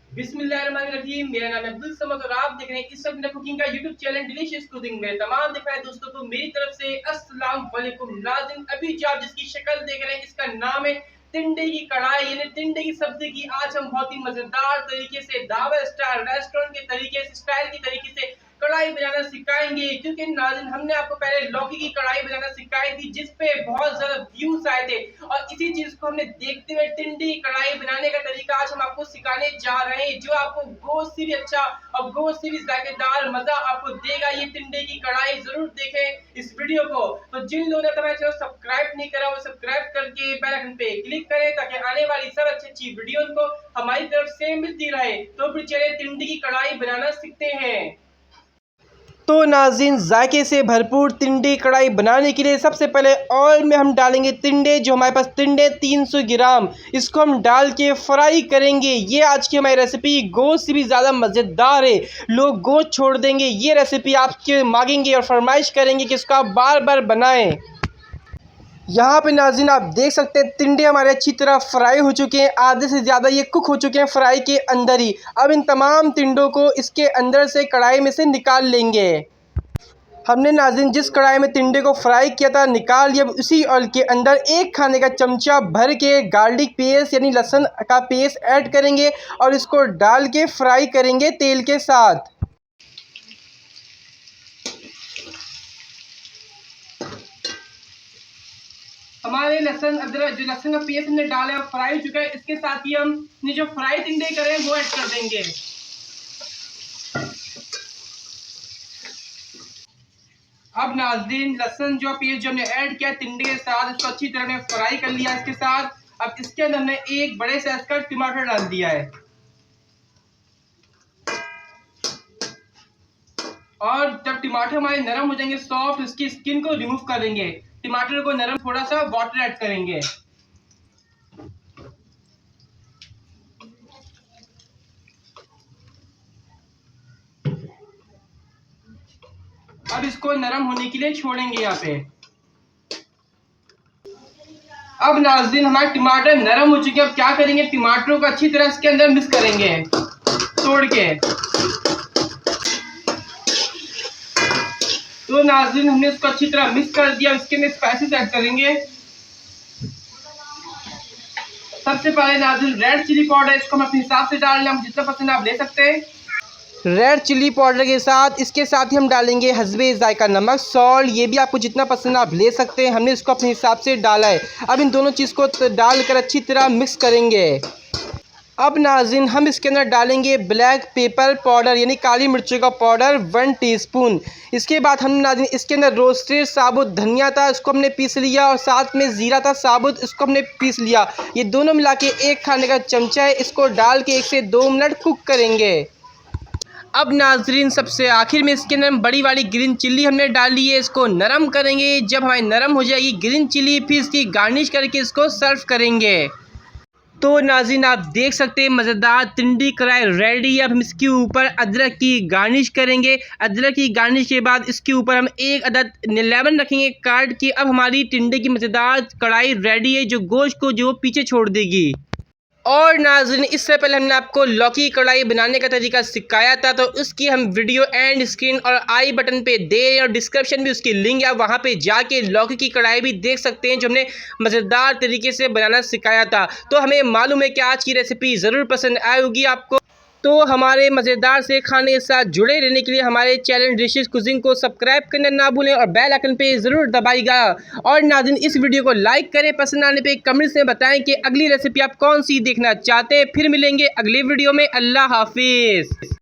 बिस्मिल्लाहिर्रहमानिर्रहीम। मेरा नाम है अब्दुल समद और आप देख रहे हैं इस वक्त कुकिंग का यूट्यूब चैनल डिलीशियस कुकिंग में। तमाम देखा है दोस्तों को मेरी तरफ से अस्सलाम वालेकुम। नाज़रीन, अभी जो आप जिसकी शक्ल देख रहे हैं इसका नाम है टिंडे की कढ़ाई यानी टिंडे की सब्जी की। आज हम बहुत ही मजेदार तरीके से ढाबा स्टाइल रेस्टोरेंट के तरीके से स्टाइल की तरीके से कढ़ाई बनाना सिखाएंगे। क्योंकि नाज़रीन, हमने आपको पहले लौकी की कढ़ाई बनाना सिखाई थी जिस पे बहुत ज्यादा व्यूज आए थे, और इसी चीज को हमने देखते हुए टिंडे की कढ़ाई बनाने का तरीका आज हम आपको सिखाने जा रहे हैं, जो आपको गोश्त से भी अच्छा और गोश्त से भी जायकेदार मजा आपको देगा। ये टिंडे की कढ़ाई जरूर देखें इस वीडियो को। तो जिन लोगों ने हमारे चैनल सब्सक्राइब नहीं करा वो सब्सक्राइब करके बेल आइकन पे क्लिक करें ताकि आने वाली सब अच्छी वीडियो को हमारी तरफ से मिलती रहे। तो फिर चलिए टिंडे की कढ़ाई बनाना सीखते हैं। तो नाज़रीन, जायके से भरपूर टिंडे कढ़ाई बनाने के लिए सबसे पहले ऑयल में हम डालेंगे टिंडे। जो हमारे पास टिंडे 300 ग्राम, इसको हम डाल के फ्राई करेंगे। ये आज की हमारी रेसिपी गोश्त से भी ज़्यादा मज़ेदार है। लोग गोश्त छोड़ देंगे, ये रेसिपी आपके मांगेंगे और फरमाइश करेंगे कि इसको आप बार बार बनाएं। यहाँ पे नाज़रीन आप देख सकते हैं टिंडे हमारे अच्छी तरह फ्राई हो चुके हैं, आधे से ज़्यादा ये कुक हो चुके हैं फ्राई के अंदर ही। अब इन तमाम टिंडों को इसके अंदर से कढ़ाई में से निकाल लेंगे। हमने नाज़रीन जिस कढ़ाई में टिंडे को फ्राई किया था निकाल लिया। उसी ऑयल के अंदर एक खाने का चमचा भर के गार्लिक पेस्ट यानी लहसुन का पेस्ट ऐड करेंगे और इसको डाल के फ्राई करेंगे तेल के साथ। हमारे लहसुन अदरक जो लहसुन का पेस्ट हमने डाला है फ्राई हो चुका है, इसके साथ ही हम जो फ्राई टिंडे करें वो ऐड कर देंगे। अब नाज़रीन लहसुन जो पेस्ट जो हमने ऐड किया टिंडे के साथ, इसको अच्छी तरह ने फ्राई कर लिया इसके साथ। अब इसके अंदर हमने एक बड़े साइज का टमाटर डाल दिया है और जब टमाटर हमारे नरम हो जाएंगे सॉफ्ट, इसकी स्किन को रिमूव कर देंगे। टमाटर को नरम थोड़ा सा वाटर ऐड करेंगे। अब इसको नरम होने के लिए छोड़ेंगे यहाँ पे। अब नाज़रीन हमारे टमाटर नरम हो चुके हैं। अब क्या करेंगे, टमाटरों को अच्छी तरह इसके अंदर मिक्स करेंगे तोड़ के। तो नाज़रीन हमने इसको अच्छी तरह मिक्स कर दिया। इसके अंदर स्पाइसेस ऐड करेंगे। सबसे पहले नाज़रीन रेड चिली पाउडर, इसको हम अपने हिसाब से डाल लें, हम जितना पसंद आप ले सकते हैं। रेड चिली पाउडर के साथ इसके साथ ही हम डालेंगे हस्बे जायका नमक, सॉल्ट। ये भी आपको जितना पसंद आप ले सकते हैं, हमने इसको अपने हिसाब से डाला है। अब इन दोनों चीज़ को डालकर अच्छी तरह मिक्स करेंगे। अब नाज़रीन हम इसके अंदर डालेंगे ब्लैक पेपर पाउडर यानी काली मिर्चों का पाउडर 1 टीस्पून। इसके बाद हम नाज़रीन इसके अंदर रोस्टेड साबुत धनिया था, इसको हमने पीस लिया, और साथ में ज़ीरा था साबुत, इसको हमने पीस लिया। ये दोनों मिला के एक खाने का चमचा है, इसको डाल के 1 से 2 मिनट कुक करेंगे। अब नाज़रीन सबसे आखिर में इसके अंदर बड़ी वाली ग्रीन चिल्ली हमने डाली है, इसको नरम करेंगे। जब हमारी नरम हो जाएगी ग्रीन चिल्ली, फिर इसकी गार्निश करके इसको सर्व करेंगे। तो नाज़रीन आप देख सकते हैं मज़ेदार टिंडे कढ़ाई रेडी है। अब हम इसके ऊपर अदरक की गार्निश करेंगे। अदरक की गार्निश के बाद इसके ऊपर हम एक अदद लेमन रखेंगे काट के। अब हमारी टिंडे की मज़ेदार कढ़ाई रेडी है जो गोश्त को जो पीछे छोड़ देगी। और नाज़रीन इससे पहले हमने आपको लौकी कढ़ाई बनाने का तरीका सिखाया था, तो उसकी हम वीडियो एंड स्क्रीन और आई बटन पे दे रहे हैं, और डिस्क्रिप्शन भी उसकी लिंक है, वहाँ पे जाके लौकी की कढ़ाई भी देख सकते हैं जो हमने मज़ेदार तरीके से बनाना सिखाया था। तो हमें मालूम है कि आज की रेसिपी ज़रूर पसंद आई होगी आपको। तो हमारे मज़ेदार से खाने के साथ जुड़े रहने के लिए हमारे चैनल डिलीशियस कुकिंग को सब्सक्राइब करना ना भूलें और बेल आइकन पे ज़रूर दबाइएगा। और नाज़रीन इस वीडियो को लाइक करें, पसंद आने पे कमेंट्स में बताएं कि अगली रेसिपी आप कौन सी देखना चाहते हैं। फिर मिलेंगे अगली वीडियो में। अल्लाह हाफिज़।